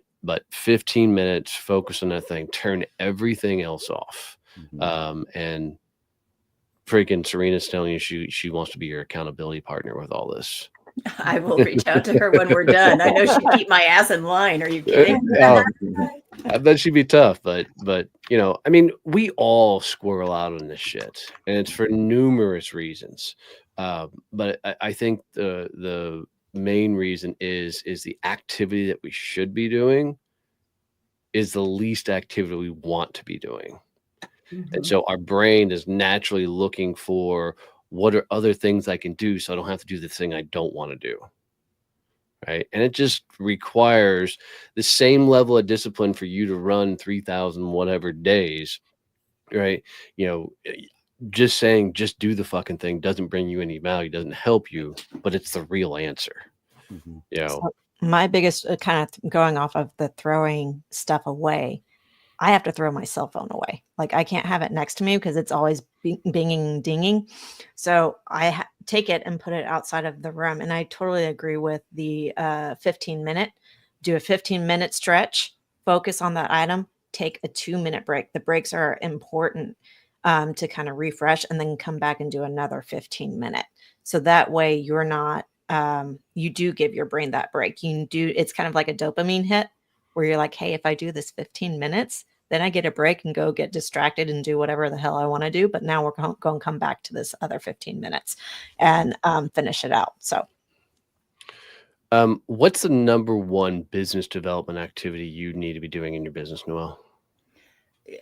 15 minutes, focus on that thing, turn everything else off. Mm-hmm. And freaking Serena's telling you she wants to be your accountability partner with all this.
I will reach out to her when we're done. I know she'd keep my ass in line. Are you kidding?
I bet she'd be tough, but I mean, we all squirrel out on this shit, and it's for numerous reasons. But I think the main reason is the activity that we should be doing is the least activity we want to be doing. Mm-hmm. And so our brain is naturally looking for, what are other things I can do so I don't have to do the thing I don't want to do, right? And it just requires the same level of discipline for you to run 3,000 whatever days, right? Just saying, just do the fucking thing doesn't bring you any value, doesn't help you, but it's the real answer. Mm-hmm.
So my biggest kind of going off of the throwing stuff away, I have to throw my cell phone away. Like I can't have it next to me because it's always binging, dinging. So I take it and put it outside of the room. And I totally agree with the 15-minute. Do a 15-minute stretch, focus on that item, take a 2-minute break. The breaks are important to kind of refresh, and then come back and do another 15-minute. So that way you're not, you do give your brain that break. It's kind of like a dopamine hit where you're like, hey, if I do this 15 minutes, then I get a break and go get distracted and do whatever the hell I want to do. But now we're going to come back to this other 15 minutes and finish it out. So
what's the number one business development activity you need to be doing in your business, Noelle?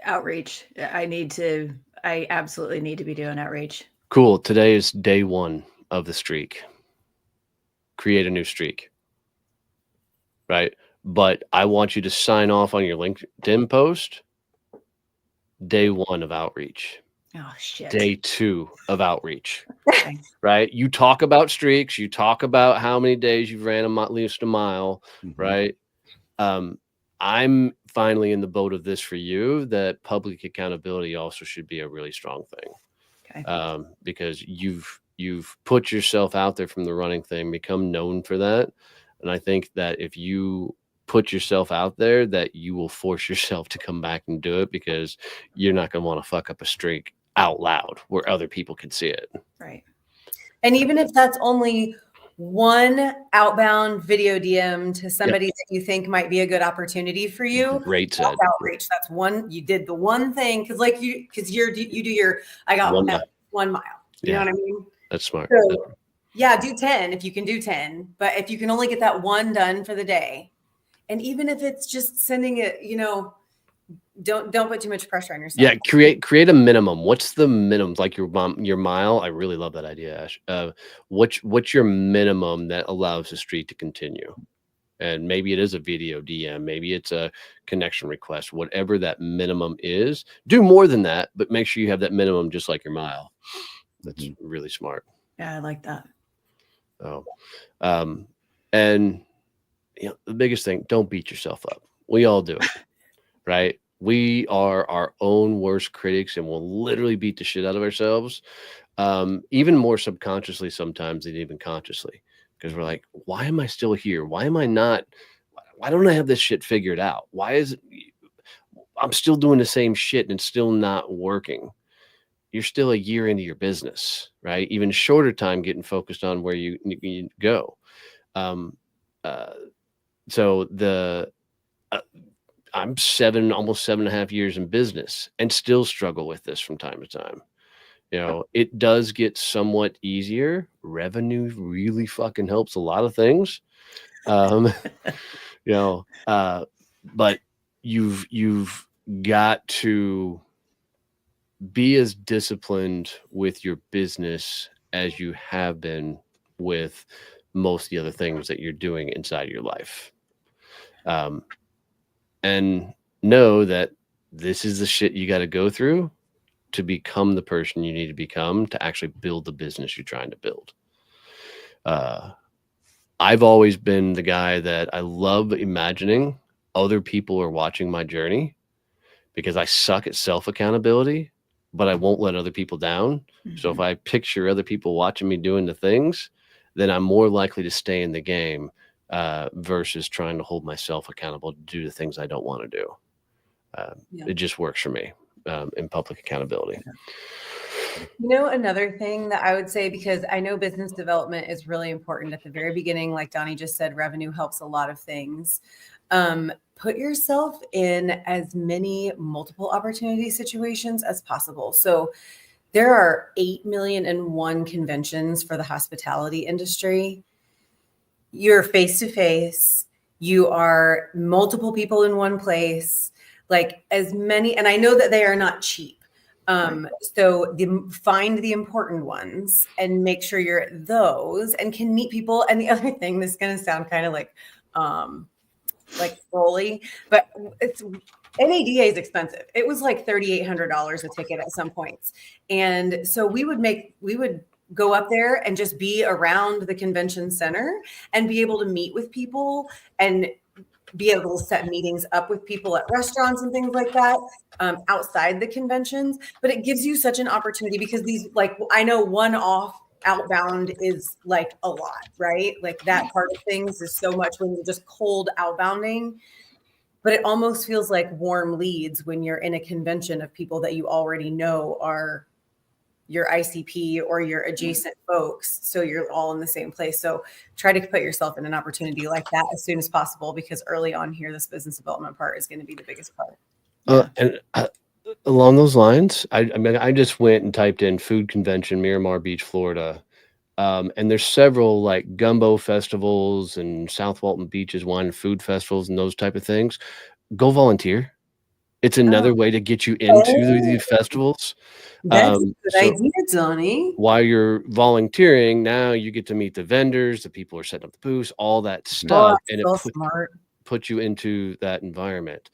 Outreach. I absolutely need to be doing outreach.
Cool. Today is day 1 of the streak. Create a new streak. Right? But I want you to sign off on your LinkedIn post, day 1 of outreach.
Oh shit.
Day 2 of outreach. Right? You talk about streaks, you talk about how many days you've ran at least a mile, right? I'm finally in the boat of this for you, that public accountability also should be a really strong thing.
Okay.
Because you've put yourself out there from the running thing, become known for that. And I think that if you put yourself out there, that you will force yourself to come back and do it, because you're not going to want to fuck up a streak out loud where other people can see it.
Right.
And even if that's only one outbound video DM to somebody that you think might be a good opportunity for you,
great said.
Outreach. That's one. You did the one thing, because you do your. I got 1 mile. You know what I mean?
That's smart.
So, yeah, do 10 if you can do 10. But if you can only get that one done for the day, and even if it's just sending it, don't put too much pressure on yourself.
Yeah, create a minimum. What's the minimum? Like your mile. I really love that idea, Ash. What's your minimum that allows the streak to continue? And maybe it is a video DM, maybe it's a connection request, whatever that minimum is. Do more than that, but make sure you have that minimum, just like your mile. That's really smart.
Yeah, I like that.
Oh, and the biggest thing, don't beat yourself up. We all do it, right? We are our own worst critics, and we'll literally beat the shit out of ourselves, even more subconsciously sometimes than even consciously, because we're like, why am I still here? Why don't I have this shit figured out? Why is it I'm still doing the same shit and it's still not working? You're still a year into your business, right? Even shorter time getting focused on where you go. So I'm almost 7.5 years in business and still struggle with this from time to time. It does get somewhat easier. Revenue really fucking helps a lot of things. But you've got to be as disciplined with your business as you have been with most of the other things that you're doing inside your life. And know that this is the shit you got to go through to become the person you need to become to actually build the business you're trying to build. I've always been the guy that I love imagining other people are watching my journey, because I suck at self-accountability, but I won't let other people down. So if I picture other people watching me doing the things, then I'm more likely to stay in the game versus trying to hold myself accountable to do the things I don't want to do. It just works for me in public accountability.
Another thing that I would say, because I know business development is really important at the very beginning, like Donnie just said, revenue helps a lot of things. Put yourself in as many multiple opportunity situations as possible. So there are 8,000,001 conventions for the hospitality industry. You're face-to-face. You are multiple people in one place, like as many, and I know that they are not cheap. So find the important ones and make sure you're at those and can meet people. And the other thing, this is going to sound kind of like trolly, but NADA is expensive. It was like $3,800 a ticket at some points. And so we would go up there and just be around the convention center and be able to meet with people and be able to set meetings up with people at restaurants and things like that outside the conventions. But it gives you such an opportunity, because these, I know one-off outbound is like a lot, right? Like that part of things is so much when you're just cold outbounding, but it almost feels like warm leads when you're in a convention of people that you already know are your ICP or your adjacent folks. So you're all in the same place. So try to put yourself in an opportunity like that as soon as possible, because early on here, this business development part is going to be the biggest part.
And along those lines, I just went and typed in food convention, Miramar Beach, Florida. And there's several like gumbo festivals and South Walton Beaches wine and food festivals and those type of things. Go volunteer. It's another way to get you into these festivals.
That's a good idea, Donnie.
While you're volunteering, now you get to meet the vendors, the people who are setting up the booths, all that stuff, and it puts you into that environment.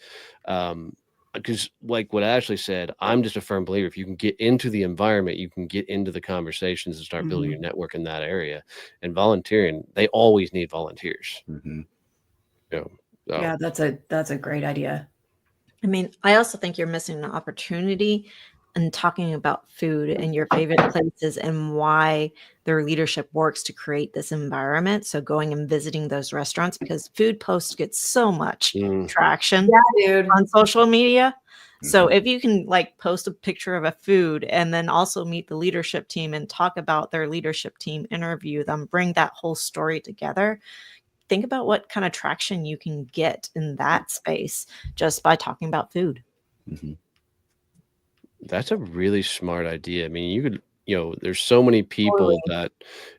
because like what Ashley said, I'm just a firm believer. If you can get into the environment, you can get into the conversations and start building your network in that area. And volunteering, they always need volunteers.
Yeah, that's a great idea.
I mean, I also think you're missing an opportunity in talking about food and your favorite places and why their leadership works to create this environment. So going and visiting those restaurants, because food posts get so much traction on social media. So if you can like post a picture of a food and then also meet the leadership team and talk about their leadership team, interview them, bring that whole story together. Think about what kind of traction you can get in that space just by talking about food.
That's a really smart idea. I mean, you could, there's so many people that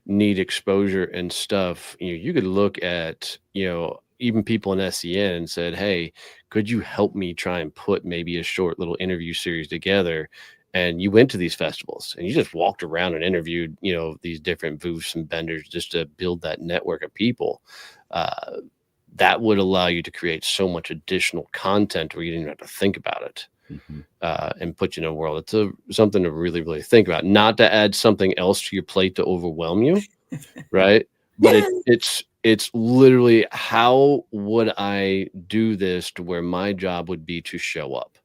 need exposure and stuff. You could look at, even people in SEN and said, hey, could you help me try and put maybe a short little interview series together? And you went to these festivals and you just walked around and interviewed, these different booths and vendors just to build that network of people. That would allow you to create so much additional content where you didn't even have to think about it. And put you in a world. It's something to really, really think about. Not to add something else to your plate to overwhelm you, right? But it's literally, how would I do this to where my job would be to show up?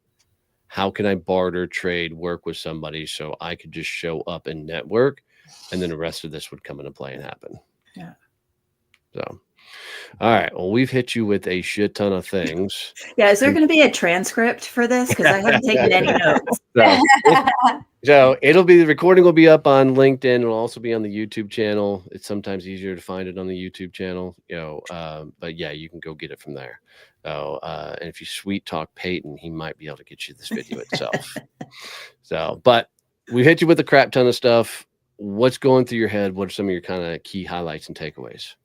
How can I barter, trade, work with somebody so I could just show up and network, and then the rest of this would come into play and happen.
Yeah.
So. All right. Well, we've hit you with a shit ton of things.
Yeah. Is there going to be a transcript for this? Because I haven't taken any notes.
So the recording will be up on LinkedIn. It'll also be on the YouTube channel. It's sometimes easier to find it on the YouTube channel, but yeah, you can go get it from there. And if you sweet talk Peyton, he might be able to get you this video itself. But we hit you with a crap ton of stuff. What's going through your head? What are some of your kind of key highlights and takeaways?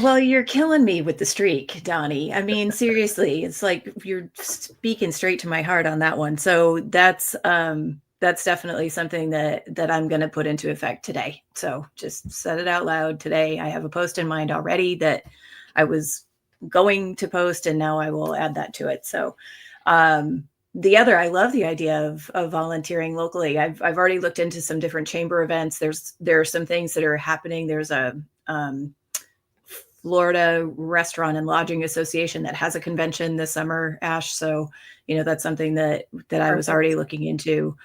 Well, you're killing me with the streak, Donnie. I mean, seriously, it's like you're speaking straight to my heart on that one. So that's definitely something that I'm going to put into effect today. So just said it out loud today. I have a post in mind already that I was going to post, and now I will add that to it. So the other, I love the idea of volunteering locally. I've already looked into some different chamber events. There are some things that are happening. There's a Florida Restaurant and Lodging Association that has a convention this summer, Ash. So, that's something that I was already looking into.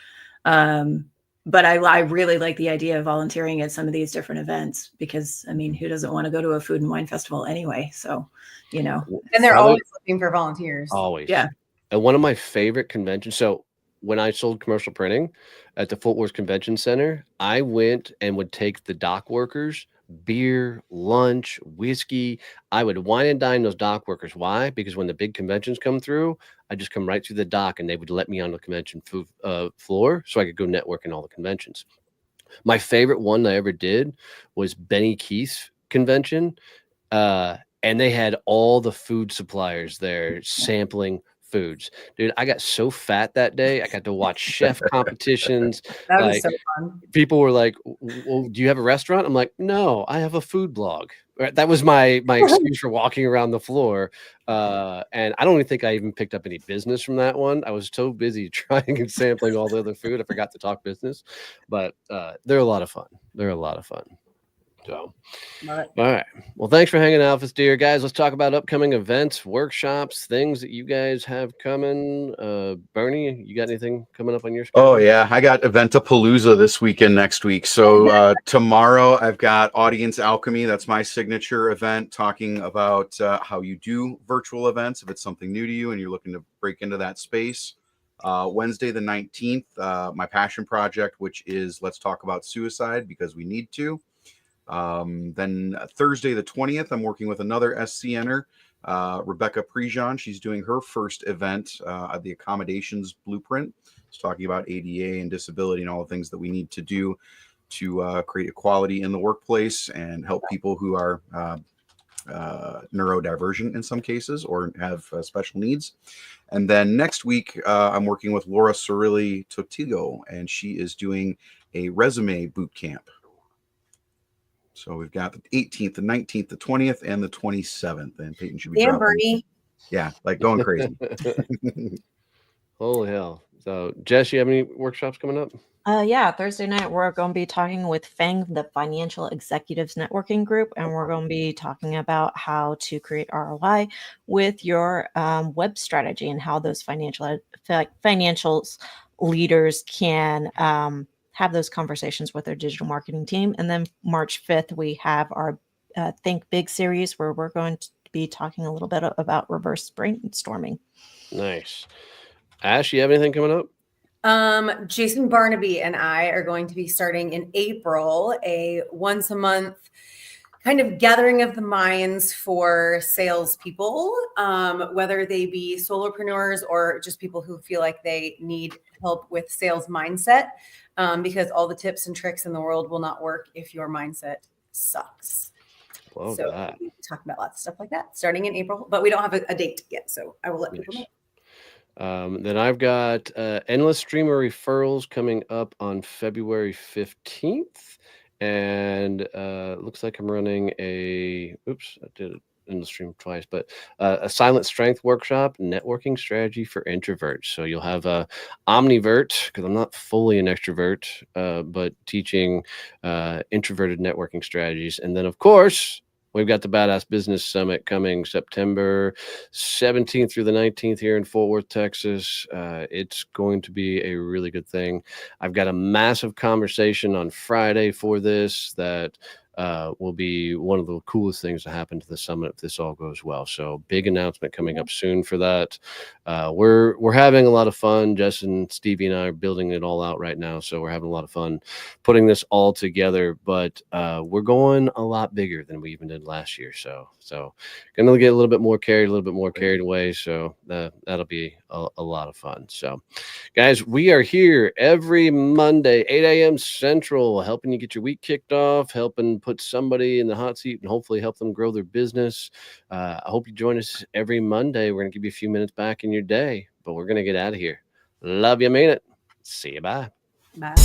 But I really like the idea of volunteering at some of these different events because, I mean, who doesn't want to go to a food and wine festival anyway? So,
And they're always looking for volunteers.
Always.
Yeah.
And one of my favorite conventions. So when I sold commercial printing at the Fort Worth Convention Center, I went and would take the dock workers beer, lunch, whiskey. I would wine and dine those dock workers. Why? Because when the big conventions come through, I just come right through the dock and they would let me on the convention floor so I could go network in all the conventions. My favorite one I ever did was Benny Keith's convention. And they had all the food suppliers there sampling foods. Dude, I got so fat that day. I got to watch chef competitions.
That was so fun.
People were like, well, do you have a restaurant? I'm like, no, I have a food blog. That was my excuse for walking around the floor. And I don't even think I even picked up any business from that one. I was so busy trying and sampling all the other food. I forgot to talk business, but they're a lot of fun. So, all right. Well, thanks for hanging out with us, dear guys. Let's talk about upcoming events, workshops, things that you guys have coming. Bernie, you got anything coming up on your schedule?
Oh, yeah. I got Eventapalooza this weekend next week. So tomorrow I've got Audience Alchemy. That's my signature event, talking about how you do virtual events, if it's something new to you and you're looking to break into that space. Wednesday the 19th, my passion project, which is Let's Talk About Suicide, because we need to. Then Thursday the 20th, I'm working with another SCNer, Rebecca Prejean. She's doing her first event at the Accommodations Blueprint. It's talking about ADA and disability and all the things that we need to do to create equality in the workplace and help people who are neurodivergent in some cases or have special needs. And then next week, I'm working with Laura Cirilli Totigo, and she is doing a resume boot camp. So we've got the 18th, the 19th, the 20th, and the 27th. And Peyton should be dropping.
Bernie.
Yeah, like going crazy.
Holy hell. So, Jess, you have any workshops coming up?
Yeah, Thursday night we're going to be talking with FANG, the Financial Executives Networking Group, and we're going to be talking about how to create ROI with your web strategy and how those financials leaders can have those conversations with their digital marketing team. And then March 5th, we have our Think Big series where we're going to be talking a little bit about reverse brainstorming.
Nice. Ash, you have anything coming up?
Jason Barnaby and I are going to be starting in April a once a month kind of gathering of the minds for salespeople, whether they be solopreneurs or just people who feel like they need help with sales mindset, because all the tips and tricks in the world will not work if your mindset sucks.
Love
so
that.
we talk about lots of stuff like that starting in April, but we don't have a date yet, so I will let people know.
Then I've got Endless Streamer Referrals coming up on February 15th. And looks like I'm running I did it in the stream twice, but a Silent Strength workshop, networking strategy for introverts. So you'll have a omnivert, because I'm not fully an extrovert, but teaching introverted networking strategies. And then, of course, we've got the Badass Business Summit coming September 17th through the 19th here in Fort Worth, Texas. It's going to be a really good thing. I've got a massive conversation on Friday for this that will be one of the coolest things to happen to the summit if this all goes well. So big announcement coming up soon for that. We're having a lot of fun. Jess and Stevie and I are building it all out right now. So we're having a lot of fun putting this all together, but we're going a lot bigger than we even did last year. So gonna get a little bit more carried away. So that'll be a lot of fun. So guys, we are here every Monday, 8 a.m. Central, helping you get your week kicked off, helping put somebody in the hot seat and hopefully help them grow their business. I hope you join us every Monday. We're going to give you a few minutes back in your day, but we're going to get out of here. Love you, mean it. See you. Bye.
Bye.